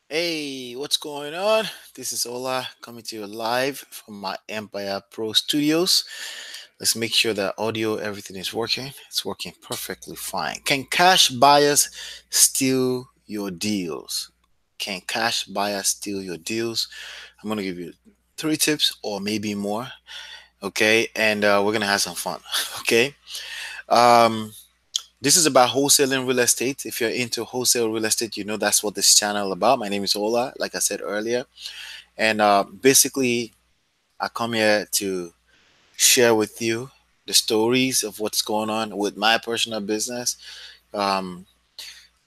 Hey, what's going on? This is Ola coming to you live from my Empire Pro studios. Let's make sure that audio, everything is working. It's working perfectly fine. Can cash buyers steal your deals? Can cash buyers steal your deals? I'm going to give you three tips or maybe more. Okay. And we're going to have some fun. Okay. Um, this is about wholesaling real estate. If you're into wholesale real estate, you know that's what this channel about. My name is Ola, like I said earlier, and basically, I come here to share with you the stories of what's going on with my personal business. Um,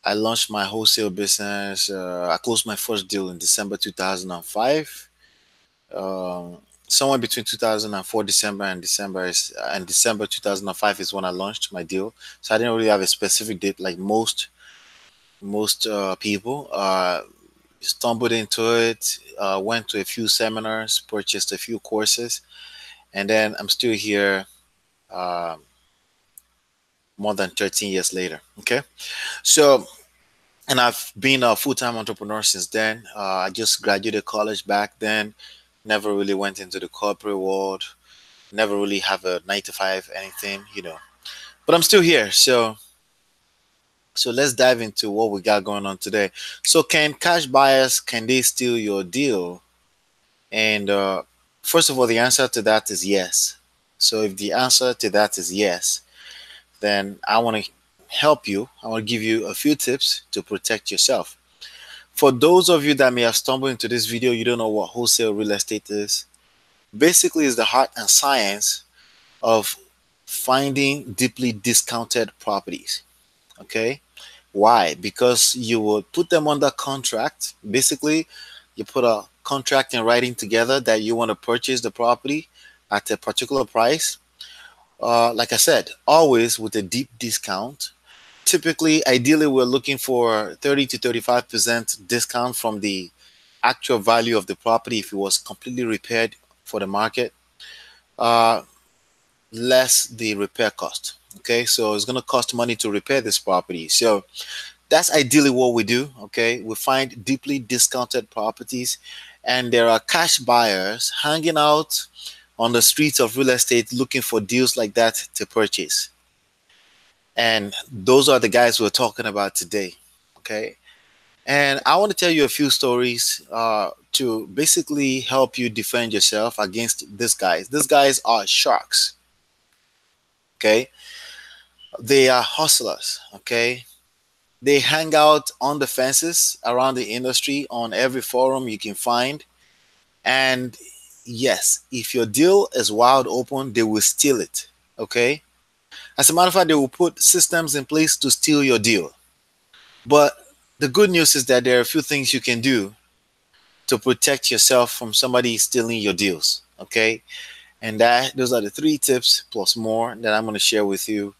I launched my wholesale business. I closed my first deal in December 2005. Somewhere between 2004 December and December 2005 is when I launched my deal. So I didn't really have a specific date like most people. Stumbled into it, went to a few seminars, purchased a few courses, and then I'm still here uh, more than 13 years later. Okay. So, and I've been a full time entrepreneur since then. I just graduated college back then, never really went into the corporate world, never really have a 9 to 5 anything. But I'm still here. So let's dive into what we got going on today. So, can cash buyers can they steal your deal? And first of all, the answer to that is yes. So if the answer to that is yes, then I want to help you. I want to give you a few tips to protect yourself. For those of you that may have stumbled into this video, you don't know what wholesale real estate is. Basically, it's the heart and science of finding deeply discounted properties. Okay. Why? Because you will put them under contract. Basically, you put a contract in writing together that you want to purchase the property at a particular price. Like I said, always with a deep discount. Typically, ideally, we're looking for 30 to 35% discount from the actual value of the property if it was completely repaired for the market, uh, less the repair cost. Okay, so it's going to cost money to repair this property. So that's ideally what we do. Okay, we find deeply discounted properties, and there are cash buyers hanging out on the streets of real estate looking for deals like that to purchase. And those are the guys we're talking about today. Okay, and I want to tell you a few stories to basically help you defend yourself against these guys. These guys are sharks. Okay, they are hustlers. Okay, they hang out on the fences around the industry on every forum you can find. And yes, if your deal is wide open, they will steal it. Okay. As a matter of fact, they will put systems in place to steal your deal. But the good news is that there are a few things you can do to protect yourself from somebody stealing your deals. Okay. And those are the three tips plus more that I'm going to share with you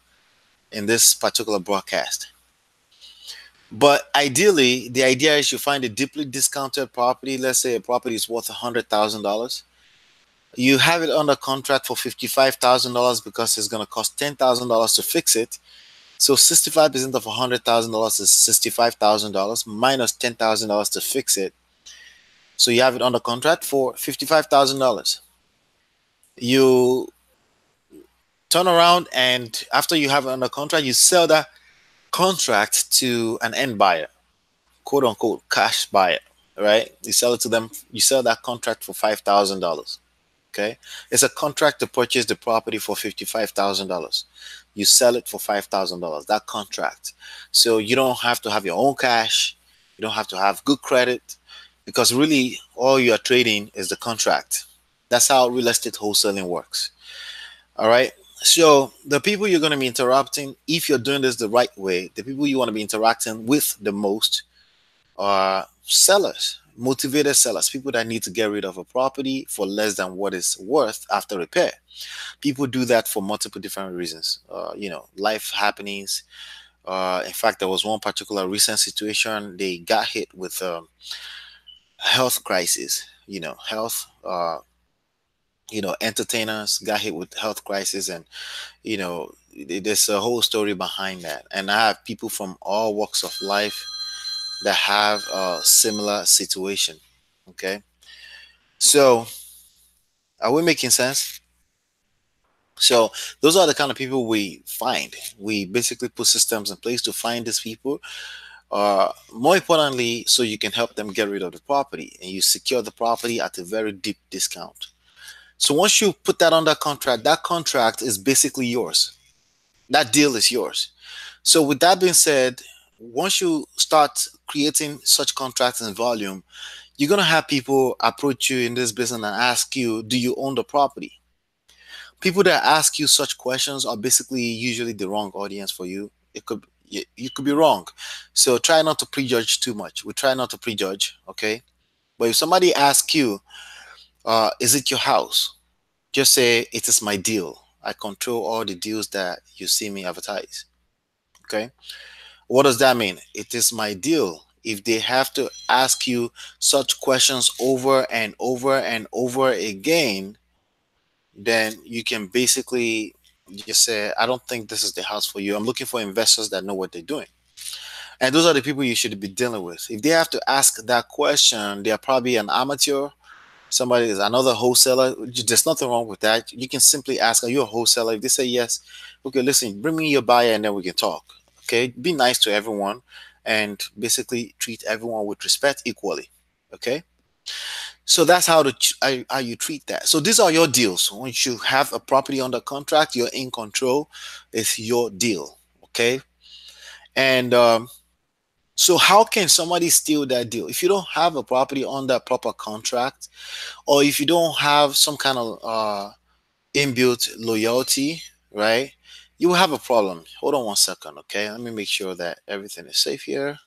in this particular broadcast. But ideally, the idea is you find a deeply discounted property. Let's say a property is worth $100,000. You have it under contract for $55,000 because it's going to cost $10,000 to fix it. So 65% of $100,000 is $65,000 minus $10,000 to fix it. So you have it under contract for $55,000. You turn around and after you have it under contract, you sell that contract to an end buyer, quote unquote cash buyer, right? You sell it to them, you sell that contract for $5,000. Okay. It's a contract to purchase the property for $55,000. You sell it for $5,000, that contract. So you don't have to have your own cash. You don't have to have good credit because really all you are trading is the contract. That's how real estate wholesaling works. All right. So the people you're going to be interrupting, if you're doing this the right way, the people you want to be interacting with the most are sellers, motivated sellers, people that need to get rid of a property for less than what it's worth after repair. People do that for multiple different reasons. Life happenings. In fact, there was one particular recent situation. They got hit with health crisis. Entertainers got hit with health crisis, and there's a whole story behind that. And I have people from all walks of life that have a similar situation. Okay, so are we making sense? So those are the kind of people we find. We basically put systems in place to find these people. More importantly, so you can help them get rid of the property and you secure the property at a very deep discount. So once you put that contract is basically yours. That deal is yours. So with that being said, once you start creating such contracts in volume, you're gonna have people approach you in this business and ask you, do you own the property? People that ask you such questions are basically usually the wrong audience for you. You could be wrong. So try not to prejudge too much. We try not to prejudge, okay? But if somebody asks you, is it your house? Just say it is my deal. I control all the deals that you see me advertise. Okay? What does that mean? It is my deal. If they have to ask you such questions over and over and over again, then you can basically just say, I don't think this is the house for you. I'm looking for investors that know what they're doing. And those are the people you should be dealing with. If they have to ask that question, they're probably an amateur. Somebody is another wholesaler. There's nothing wrong with that. You can simply ask, are you a wholesaler? If they say yes, okay, listen, bring me your buyer and then we can talk. Okay, be nice to everyone and basically treat everyone with respect equally. Okay, so that's how you treat that. So these are your deals. Once you have a property under contract, you're in control. It's your deal. Okay, and so how can somebody steal that deal if you don't have a property under proper contract, or if you don't have some kind of inbuilt loyalty, right? You will have a problem. Hold on one second, okay? Let me make sure that everything is safe here.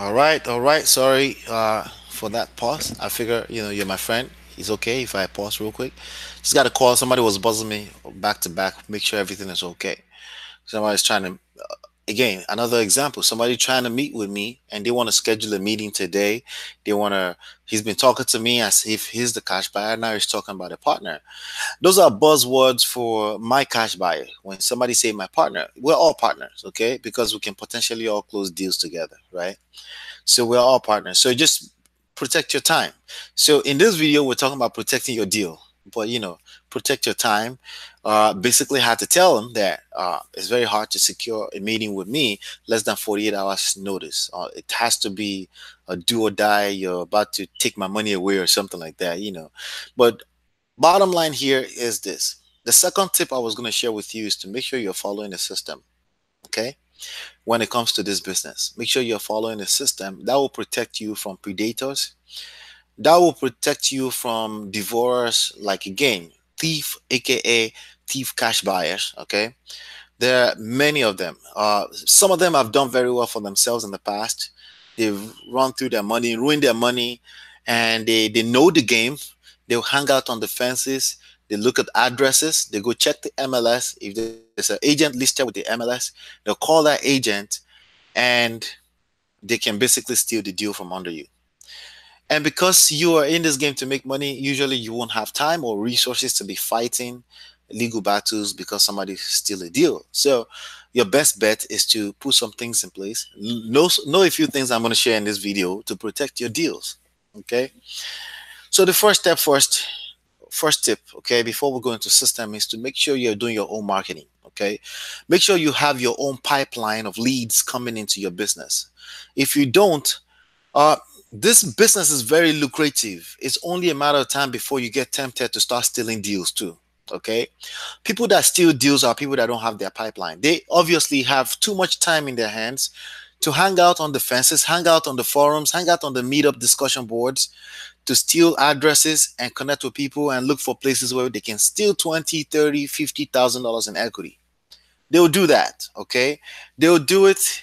All right. Sorry for that pause. I figure, you're my friend. It's okay if I pause real quick. Just got a call. Somebody was buzzing me back to back. Make sure everything is okay. Somebody's trying to, again, another example. Somebody trying to meet with me and they want to schedule a meeting today. He's been talking to me as if he's the cash buyer. Now he's talking about a partner. Those are buzzwords for my cash buyer. When somebody say my partner, we're all partners, okay? Because we can potentially all close deals together, right? So we're all partners. So just protect your time. So in this video, we're talking about protecting your deal, but protect your time. Basically had to tell them that it's very hard to secure a meeting with me less than 48 hours notice. It has to be a do or die. You're about to take my money away or something like that. But bottom line here is this. The second tip I was going to share with you is to make sure you're following the system. Okay. When it comes to this business, make sure you're following the system that will protect you from predators, that will protect you from divorce, like again, thief, aka thief cash buyers. Okay. There are many of them. Some of them have done very well for themselves in the past. They've run through their money, ruined their money, and they know the game. They'll hang out on the fences. They look at addresses. They go check the MLS. If there's an agent listed with the MLS, they'll call that agent and they can basically steal the deal from under you. And because you are in this game to make money, usually you won't have time or resources to be fighting legal battles because somebody steal a deal. So your best bet is to put some things in place. Know a few things I'm going to share in this video to protect your deals. Okay. So the first step first, first tip, okay, before we go into system, is to make sure you're doing your own marketing. Okay, make sure you have your own pipeline of leads coming into your business. If you don't, uh, this business is very lucrative. It's only a matter of time before you get tempted to start stealing deals too. Okay, people that steal deals are people that don't have their pipeline. They obviously have too much time in their hands to hang out on the fences, hang out on the forums, hang out on the meetup discussion boards, to steal addresses and connect with people and look for places where they can steal 20, 30, $50,000 in equity. They will do that. Okay, they will do it.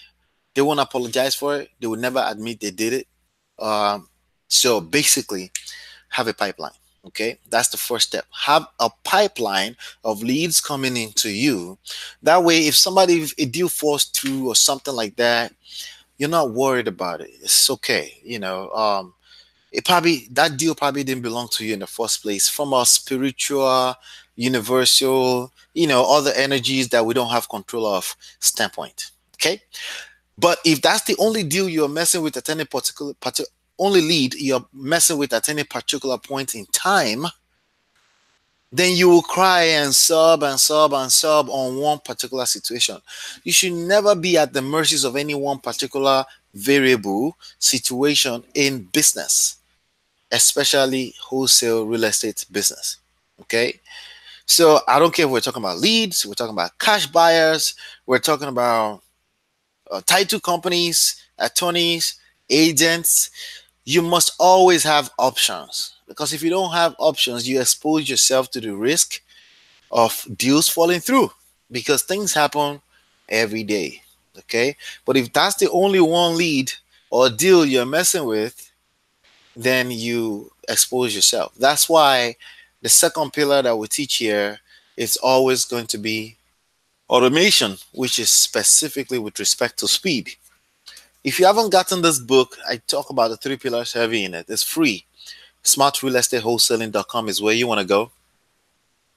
They won't apologize for it. They will never admit they did it. um, so basically, have a pipeline. Okay, that's the first step. Have a pipeline of leads coming into you. That way, if a deal falls through or something like that, you're not worried about it. It's okay. That deal probably didn't belong to you in the first place, from a spiritual, universal, other energies that we don't have control of standpoint. Okay, but if that's the only deal you're messing with at any only lead you're messing with at any particular point in time, then you will cry and sob and sob and sob on one particular situation. You should never be at the mercies of any one particular variable situation in business, especially wholesale real estate business. Okay. So I don't care if we're talking about leads, we're talking about cash buyers, we're talking about title companies, attorneys, agents. You must always have options, because if you don't have options, you expose yourself to the risk of deals falling through, because things happen every day. Okay. But if that's the only one lead or deal you're messing with, then you expose yourself. That's why the second pillar that we teach here is always going to be automation, which is specifically with respect to speed. If you haven't gotten this book, I talk about the three pillars heavy in it. It's free. SmartRealEstateWholesaling.com is where you want to go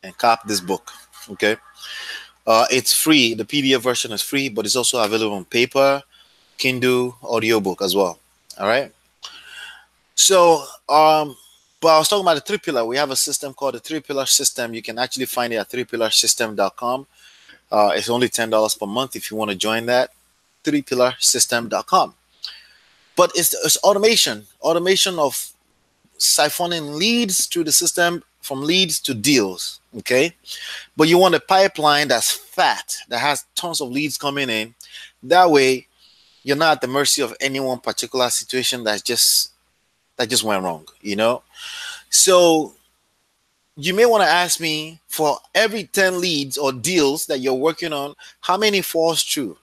and cop this book. Okay. It's free. The PDF version is free, but it's also available on paper, Kindle, audiobook as well. All right. So, but I was talking about the three pillar. We have a system called the three pillar system. You can actually find it at threepillarsystem.com. It's only $10 per month if you want to join that. Threepillarsystem.com. But it's automation of siphoning leads through the system, from leads to deals. Okay. But you want a pipeline that's fat, that has tons of leads coming in. That way, you're not at the mercy of any one particular situation that just went wrong. So you may want to ask me, for every 10 leads or deals that you're working on, how many falls through?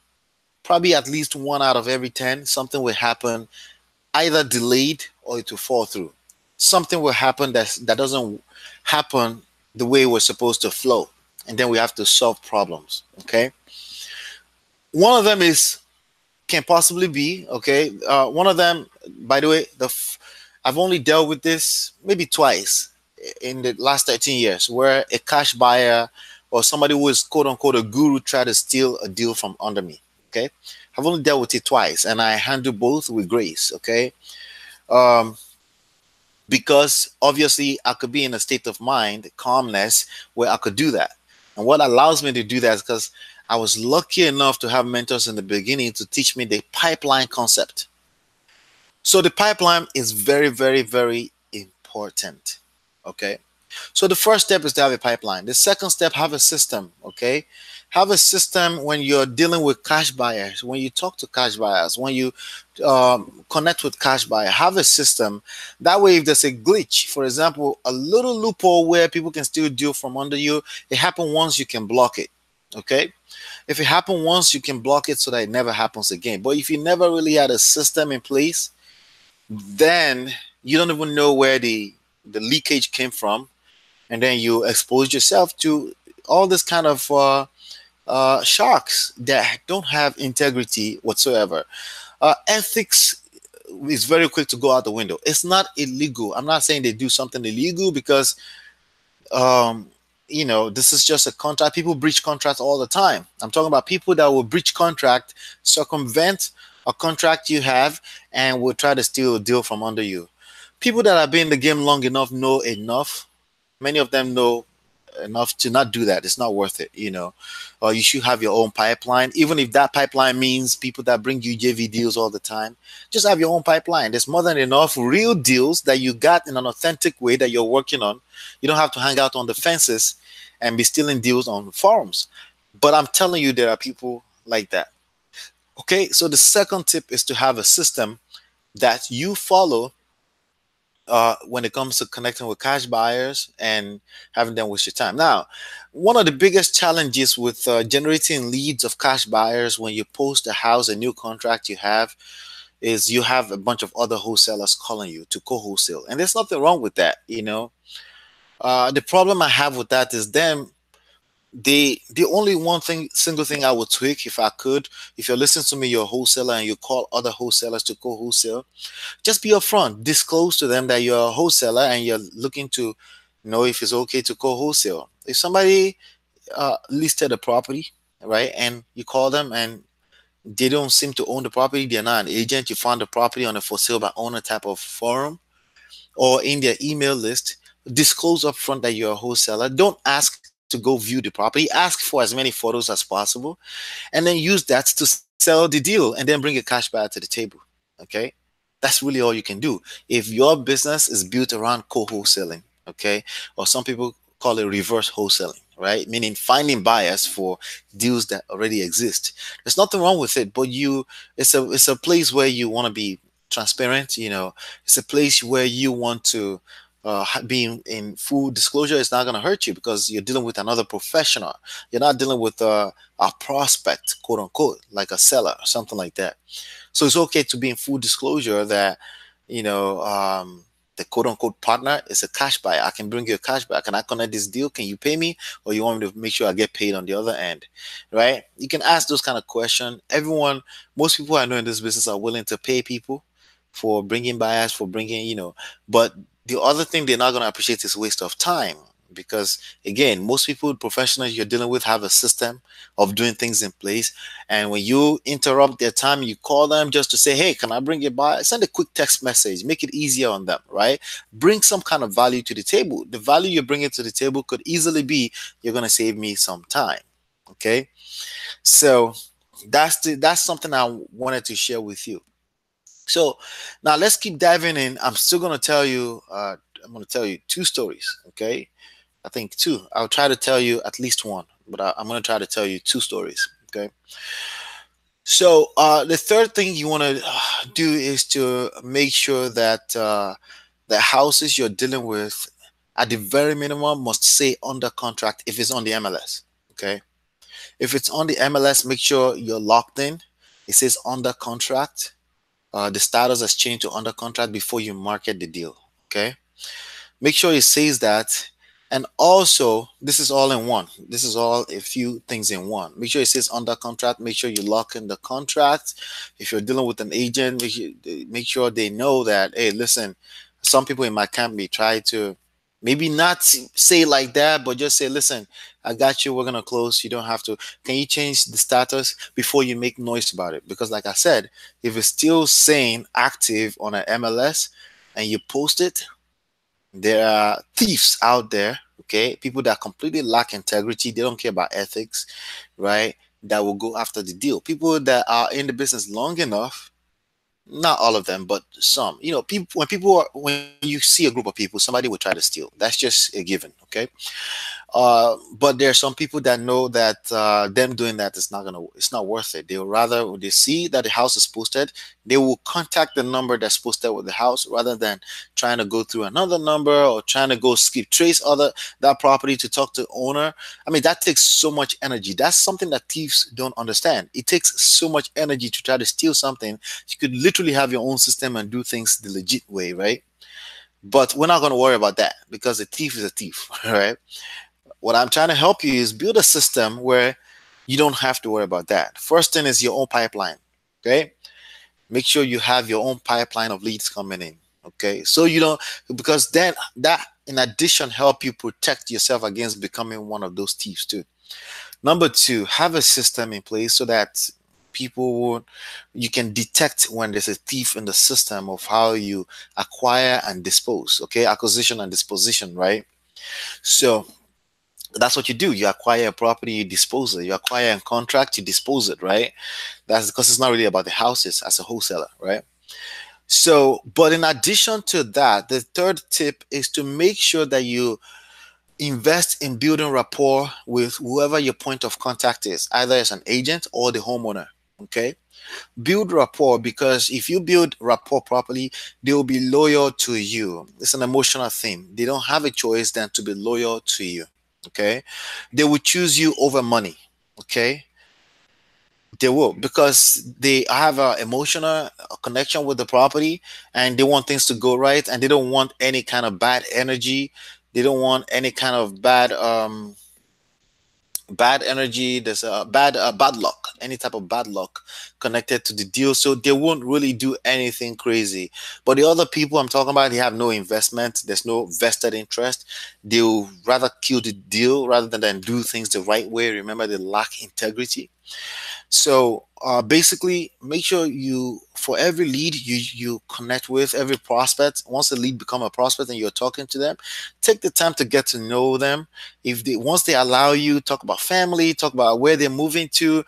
Probably at least 1 out of every 10. Something will happen, either delayed or it will fall through. Something will happen that doesn't happen the way we're supposed to flow. And then we have to solve problems. Okay. One of them can possibly be, okay. One of them, by the way, I've only dealt with this maybe twice in the last 13 years, where a cash buyer or somebody who is quote unquote a guru tried to steal a deal from under me. Okay. I've only dealt with it twice, and I handle both with grace. Okay. Because obviously I could be in a state of mind, calmness, where I could do that. And what allows me to do that is because I was lucky enough to have mentors in the beginning to teach me the pipeline concept. So the pipeline is very, very, very important. Okay. So the first step is to have a pipeline. The second step, have a system. Okay. Have a system when you're dealing with cash buyers, when you talk to cash buyers, when you connect with cash buyer, have a system. That way, if there's a glitch, for example, a little loophole where people can still deal from under you, it happened once, you can block it. Okay. If it happened once, you can block it so that it never happens again. But if you never really had a system in place, then you don't even know where the leakage came from. And then you expose yourself to all this kind of sharks that don't have integrity whatsoever. Ethics is very quick to go out the window. It's not illegal. I'm not saying they do something illegal, because this is just a contract. People breach contracts all the time. I'm talking about people that will breach contract, circumvent a contract you have, and will try to steal a deal from under you. People that have been in the game long enough know enough Many of them know enough to not do that. It's not worth it, you know. Or you should have your own pipeline, even if that pipeline means people that bring you JV deals all the time. Just have your own pipeline. There's more than enough real deals that you got in an authentic way that you're working on. You don't have to hang out on the fences and be stealing deals on forums. But I'm telling you, there are people like that. Okay, so the second tip is to have a system that you follow when it comes to connecting with cash buyers and having them waste your time. Now, one of the biggest challenges with generating leads of cash buyers when you post a house, a new contract you have, is you have a bunch of other wholesalers calling you to co-wholesale, and there's nothing wrong with that. You know, the problem I have with that is them. The only one thing, single thing I would tweak if I could, if you're listening to me, you're a wholesaler and you call other wholesalers to co-wholesale, just be upfront. Disclose to them that you're a wholesaler and you're looking to know if it's okay to co-wholesale. If somebody listed a property, right, and you call them and they don't seem to own the property, they're not an agent, you found the property on a for sale by owner type of forum or in their email list, disclose upfront that you're a wholesaler. Don't ask to go view the property. Ask for as many photos as possible and then use that to sell the deal and then bring a cash buyer to the table. Okay, that's really all you can do if your business is built around co-wholesaling. Okay, or some people call it reverse wholesaling, right, meaning finding buyers for deals that already exist. There's nothing wrong with it, but you it's a place where you want to be transparent. You know, it's a place where you want to being in full disclosure is not going to hurt you because you're dealing with another professional. You're not dealing with a prospect, quote unquote, like a seller or something like that. So it's okay to be in full disclosure that, you know, the quote unquote partner is a cash buyer. I can bring you a cash buyer. Can I connect this deal? Can you pay me? Or you want me to make sure I get paid on the other end? Right? You can ask those kind of questions. Most people I know in this business are willing to pay people for bringing buyers, for bringing, you know, but the other thing they're not going to appreciate is waste of time because again, most people, professionals you're dealing with, have a system of doing things in place, and when you interrupt their time, you call them just to say, hey, can I bring you by? Send a quick text message, make it easier on them, right? Bring some kind of value to the table. The value you're bringing to the table could easily be, you're going to save me some time. Okay, so that's something I wanted to share with you. So now let's keep diving in. I'm still going to tell you, I'm going to tell you two stories. Okay, I think two. I'll try to tell you at least one, but I'm going to try to tell you two stories. Okay. So the third thing you want to do is to make sure that the houses you're dealing with, at the very minimum, must say under contract if it's on the MLS. Okay. If it's on the MLS, make sure you're locked in. It says under contract. The status has changed to under contract before you market the deal. Okay. Make sure it says that. And also, this is all in one. This is all a few things in one. Make sure it says under contract. Make sure you lock in the contract. If you're dealing with an agent, make sure they know that, hey, listen, some people in my camp may try to maybe not say like that, but just say, listen, I got you. We're going to close. You don't have to. Can you change the status before you make noise about it? Because like I said, if it's still saying active on an MLS and you post it, there are thieves out there, okay? People that completely lack integrity, they don't care about ethics, right? That will go after the deal. People that are in the business long enough, not all of them, but some. You know, when you see a group of people, somebody will try to steal. That's just a given, okay? But there are some people that know that them doing that is it's not worth it. They will rather, when they see that the house is posted, they will contact the number that's posted with the house rather than trying to go through another number or trying to go skip trace that property to talk to the owner. I mean, that takes so much energy. That's something that thieves don't understand. It takes so much energy to try to steal something. You could literally have your own system and do things the legit way, right? But we're not going to worry about that because a thief is a thief, right? What I'm trying to help you is build a system where you don't have to worry about that. First thing is your own pipeline. Okay. Make sure you have your own pipeline of leads coming in. Okay. So you don't, because then that in addition help you protect yourself against becoming one of those thieves too. Number two, have a system in place so that you can detect when there's a thief in the system of how you acquire and dispose. Okay. Acquisition and disposition, right? So that's what you do. You acquire a property, you dispose it. You acquire a contract, you dispose it, right? That's because it's not really about the houses as a wholesaler, right? So, but in addition to that, the third tip is to make sure that you invest in building rapport with whoever your point of contact is, either as an agent or the homeowner. Okay. Build rapport, because if you build rapport properly, they will be loyal to you. It's an emotional thing. They don't have a choice than to be loyal to you. Okay. They will choose you over money. Okay. They will, because they have an emotional connection with the property, and they want things to go right, and they don't want any kind of bad energy. They don't want any kind of bad energy. There's a bad luck, any type of bad luck connected to the deal. So they won't really do anything crazy. But the other people I'm talking about, they have no investment. There's no vested interest. They'll rather kill the deal rather than do things the right way. Remember, they lack integrity. So basically, make sure you, for every lead you connect with, every prospect, once the lead become a prospect and you're talking to them, take the time to get to know them. If they once they allow you, talk about family, talk about where they're moving to.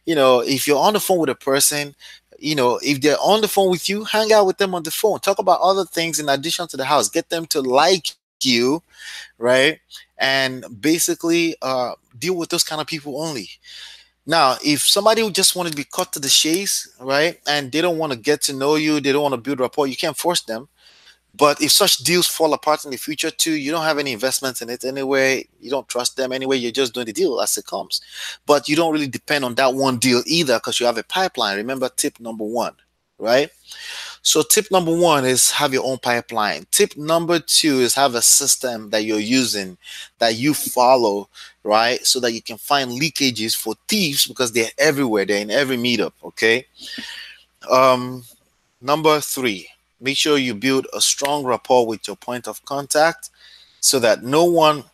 If you're on the phone with a person, if they're on the phone with you, hang out with them on the phone. Talk about other things in addition to the house. Get them to like you, right? And basically, deal with those kind of people only. Now, if somebody would just want to be cut to the chase, right, and they don't want to get to know you, they don't want to build rapport, you can't force them. But if such deals fall apart in the future too, you don't have any investments in it anyway, you don't trust them anyway, you're just doing the deal as it comes. But you don't really depend on that one deal either, because you have a pipeline. Remember tip number one, right? So tip number one is have your own pipeline. Tip number two is have a system that you're using, that you follow, right? So that you can find leakages for thieves, because they're everywhere. They're in every meetup. Okay. Um, Number three, make sure you build a strong rapport with your point of contact, so that no one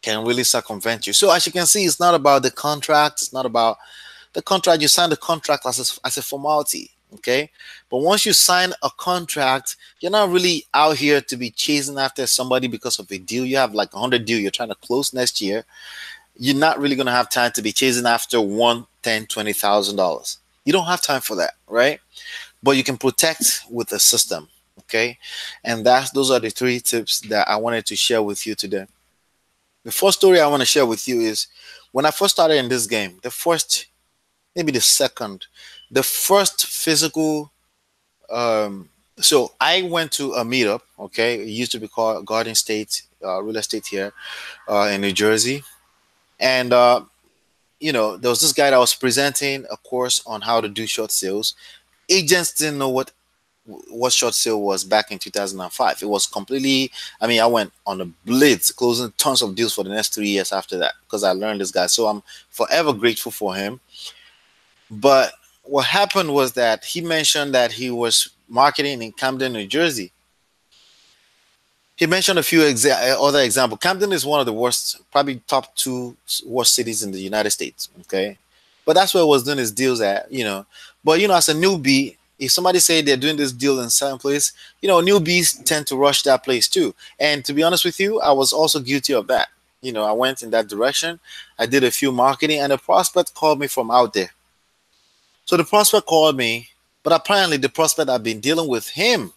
can really circumvent you. So as you can see, it's not about the contract. It's not about the contract. You sign the contract as a formality. Okay. But once you sign a contract, you're not really out here to be chasing after somebody because of a deal. You have like 100 deal you're trying to close next year. You're not really going to have time to be chasing after one, $10,000, $20,000. You don't have time for that, right? But you can protect with a system. Okay. And those are the three tips that I wanted to share with you today. The first story I want to share with you is when I first started in this game, maybe the first physical. So I went to a meetup. Okay, it used to be called Garden State Real Estate here in New Jersey, and there was this guy that was presenting a course on how to do short sales. Agents didn't know what short sale was back in 2005. It was completely. I mean, I went on a blitz, closing tons of deals for the next 3 years after that, because I learned this guy. So I'm forever grateful for him. But what happened was that he mentioned that he was marketing in Camden, New Jersey. He mentioned a few other examples. Camden is one of the worst, probably top two worst cities in the United States. Okay, but that's where he was doing his deals at. But as a newbie, if somebody say they're doing this deal in some place, newbies tend to rush that place too. And to be honest with you, I was also guilty of that. I went in that direction. I did a few marketing, and a prospect called me from out there. So the prospect called me, but apparently the prospect had been dealing with him,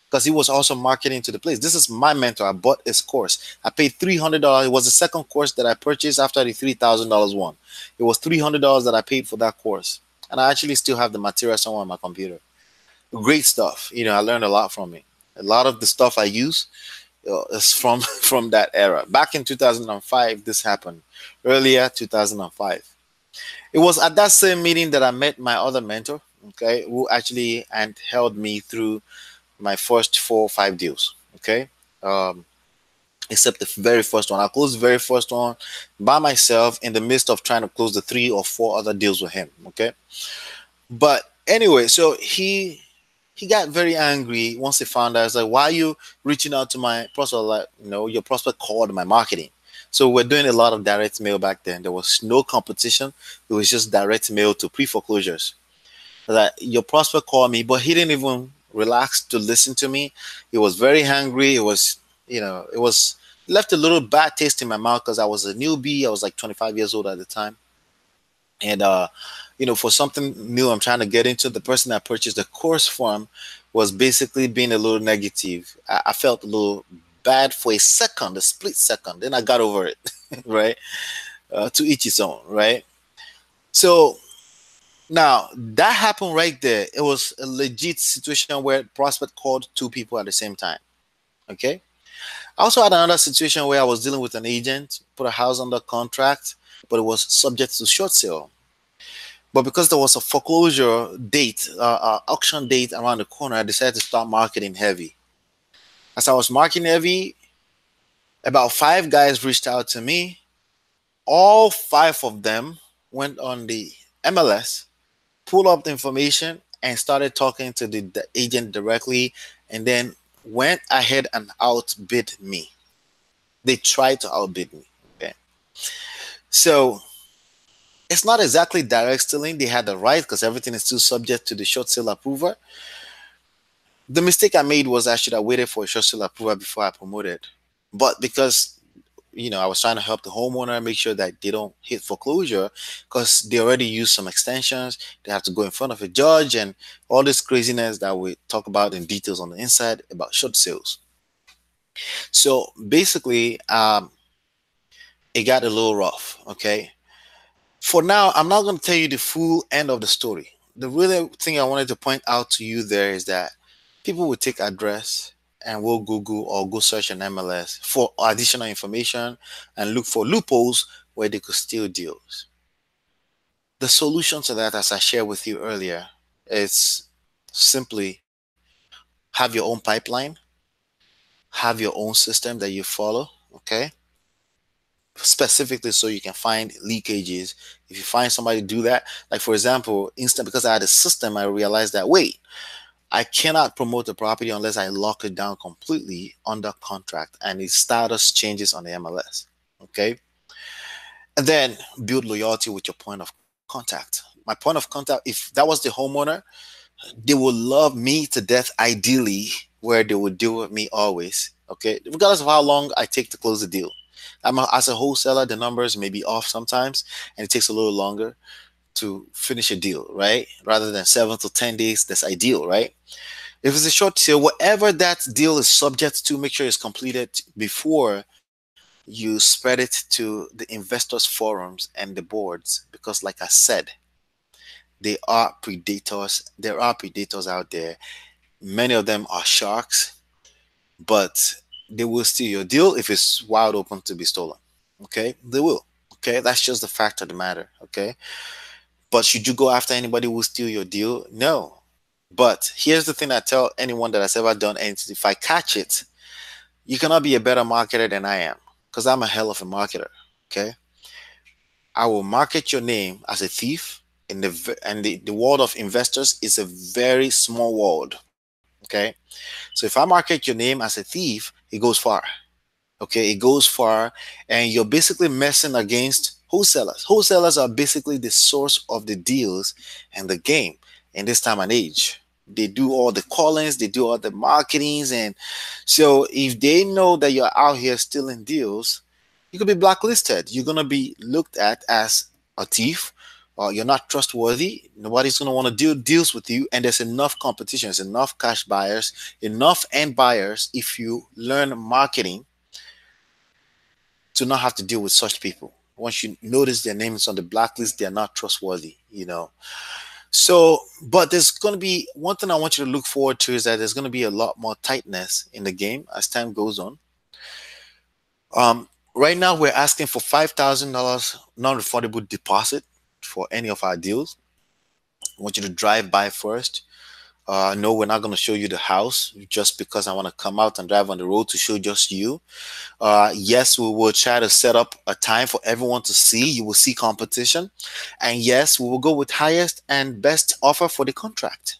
because he was also marketing to the place. This is my mentor. I bought his course. I paid $300. It was the second course that I purchased after the $3,000 one. It was $300 that I paid for that course. And I actually still have the material somewhere on my computer. Great stuff. I learned a lot from it. A lot of the stuff I use is from from that era. Back in 2005, this happened. Earlier, 2005. It was at that same meeting that I met my other mentor, okay, who actually and held me through my first 4 or 5 deals, okay, except the very first one. I closed the very first one by myself in the midst of trying to close the 3 or 4 other deals with him, okay. But anyway, so he got very angry once he found out. I was like, why are you reaching out to my prospect? Like, your prospect called my marketing. So we're doing a lot of direct mail back then. There was no competition. It was just direct mail to pre-foreclosures. That your prospect called me, but he didn't even relax to listen to me. He was very angry. It was left a little bad taste in my mouth because I was a newbie. I was like 25 years old at the time. And, for something new I'm trying to get into, the person that purchased the course from was basically being a little negative. I felt a little bad for a second, a split second. Then I got over it, right? To each his own, right? So now that happened right there. It was a legit situation where prospect called two people at the same time. Okay. I also had another situation where I was dealing with an agent, put a house under contract, but it was subject to short sale. But because there was a foreclosure date, auction date around the corner, I decided to start marketing heavy. As I was marketing heavy, about five guys reached out to me. All five of them went on the MLS, pulled up the information, and started talking to the agent directly, and then went ahead and outbid me. They tried to outbid me. Okay. So it's not exactly direct stealing. They had the right because everything is still subject to the short sale approval. The mistake I made was I should have waited for a short sale approval before I promoted. But because I was trying to help the homeowner make sure that they don't hit foreclosure because they already used some extensions. They have to go in front of a judge and all this craziness that we talk about in details on the inside about short sales. So basically, it got a little rough. Okay. For now, I'm not going to tell you the full end of the story. The really thing I wanted to point out to you there is that people will take address and will Google or go search an MLS for additional information and look for loopholes where they could steal deals. The solution to that, as I shared with you earlier, is simply have your own pipeline, have your own system that you follow, okay? Specifically so you can find leakages. If you find somebody do that, like for example, because I had a system, I realized that wait, I cannot promote the property unless I lock it down completely under contract and its status changes on the MLS. Okay. And then build loyalty with your point of contact. My point of contact, if that was the homeowner, they will love me to death, ideally, where they would deal with me always. Okay. Regardless of how long I take to close the deal. As a wholesaler, the numbers may be off sometimes and it takes a little longer to finish a deal, right? Rather than 7 to 10 days, that's ideal, right? If it's a short sale, whatever that deal is subject to, make sure it's completed before you spread it to the investors forums and the boards, because like I said, they are predators. There are predators out there. Many of them are sharks, but they will steal your deal if it's wide open to be stolen. Okay, they will. Okay, that's just the fact of the matter. Okay, but should you go after anybody who will steal your deal? No. But here's the thing I tell anyone that has ever done anything: if I catch it, you cannot be a better marketer than I am, because I'm a hell of a marketer. Okay, I will market your name as a thief. The world of investors is a very small world. Okay, so if I market your name as a thief, it goes far. Okay, it goes far, and you're basically messing against wholesalers. Wholesalers are basically the source of the deals and the game in this time and age. They do all the callings, they do all the marketings, and so if they know that you're out here stealing deals, you could be blacklisted. You're gonna be looked at as a thief, or you're not trustworthy. Nobody's gonna want to do deals with you, and there's enough competition, there's enough cash buyers, enough end buyers. If you learn marketing, to not have to deal with such people. Once you notice their names on the blacklist, they're not trustworthy. So, but there's going to be one thing I want you to look forward to is that there's going to be a lot more tightness in the game as time goes on. Right now, we're asking for $5,000 non-refundable deposit for any of our deals. I want you to drive by first. No, we're not going to show you the house just because I want to come out and drive on the road to show just you. Yes, we will try to set up a time for everyone to see. You will see competition. And yes, we will go with highest and best offer for the contract.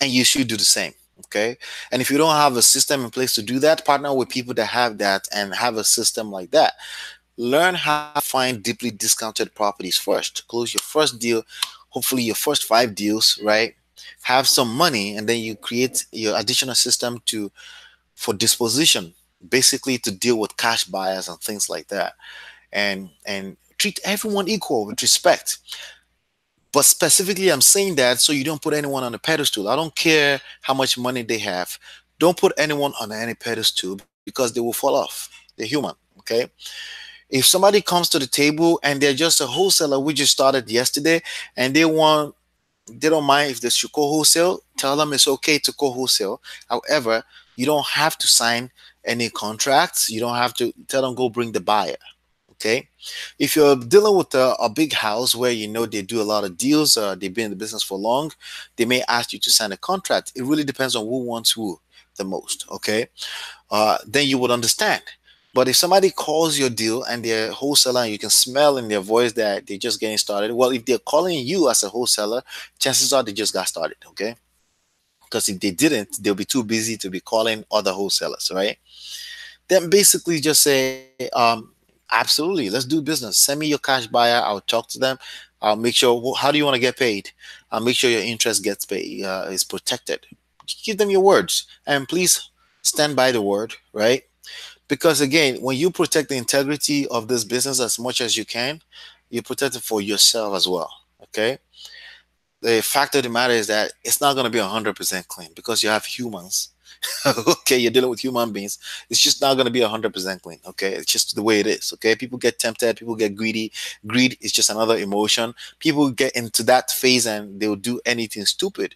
And you should do the same. Okay. And if you don't have a system in place to do that, partner with people that have that and have a system like that. Learn how to find deeply discounted properties first. Close your first deal, hopefully your first 5 deals, right? Have some money, and then you create your additional system for disposition. basically to deal with cash buyers and things like that, and treat everyone equal with respect. But specifically, I'm saying that so you don't put anyone on a pedestal. I don't care how much money they have. Don't put anyone on any pedestal because they will fall off. They're human. Okay. If somebody comes to the table and they're just a wholesaler, we just started yesterday, and they don't mind if they should co-wholesale, tell them it's okay to co-wholesale. However, you don't have to sign any contracts. You don't have to tell them go bring the buyer. Okay. If you're dealing with a big house where you know they do a lot of deals, they've been in the business for long, they may ask you to sign a contract. It really depends on who wants who the most. Okay. Then you would understand. But if somebody calls your deal and they're a wholesaler and you can smell in their voice that they're just getting started, well, if they're calling you as a wholesaler, chances are they just got started. Okay. Because if they didn't, they'll be too busy to be calling other wholesalers, right? Then basically just say, absolutely, let's do business. Send me your cash buyer. I'll talk to them. I'll make sure. How do you want to get paid? I'll make sure your interest gets paid, is protected. Give them your words, and please stand by the word, right? Because again, when you protect the integrity of this business as much as you can, you protect it for yourself as well. Okay. The fact of the matter is that it's not going to be 100% clean because you have humans. Okay, you're dealing with human beings. It's just not going to be 100% clean. Okay, it's just the way it is. Okay, people get tempted, people get greedy. Greed is just another emotion. People get into that phase and they'll do anything stupid.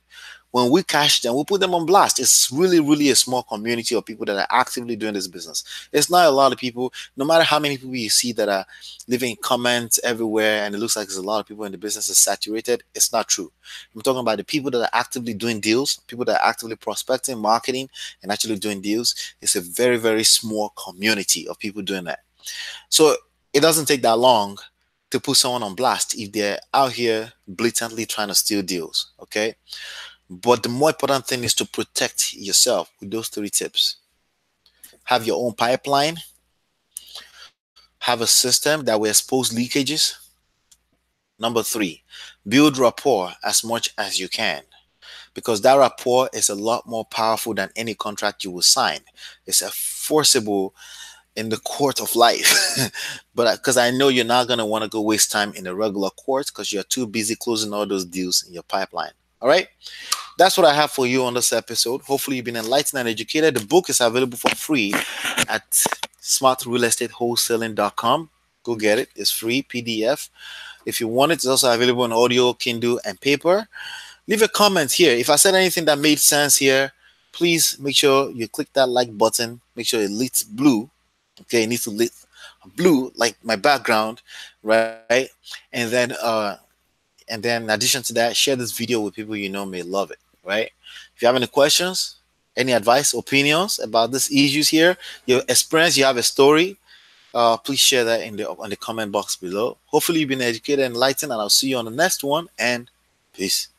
When we catch them, we put them on blast. It's really, really a small community of people that are actively doing this business. It's not a lot of people. No matter how many people you see that are leaving comments everywhere and it looks like there's a lot of people in the business is saturated, it's not true. I'm talking about the people that are actively doing deals, people that are actively prospecting, marketing, and actually doing deals. It's a very, very small community of people doing that. So it doesn't take that long to put someone on blast if they're out here blatantly trying to steal deals. Okay. But the more important thing is to protect yourself with those three tips. Have your own pipeline, have a system that will expose leakages. Number three, build rapport as much as you can, because that rapport is a lot more powerful than any contract you will sign. It's enforceable in the court of life. But because I know you're not going to want to go waste time in a regular court because you're too busy closing all those deals in your pipeline. All right. That's what I have for you on this episode. Hopefully you've been enlightened and educated. The book is available for free at smartrealestatewholesaling.com. Go get it. It's free PDF. If you want it, it's also available in audio, Kindle, and paper. Leave a comment here. If I said anything that made sense here, please make sure you click that like button. Make sure it lit blue. Okay, it needs to lit blue like my background, right? And then in addition to that, share this video with people you know may love it, right? If you have any questions, any advice, opinions about these issues here, your experience, you have a story, please share that in the comment box below. Hopefully you've been educated and enlightened, and I'll see you on the next one, and peace.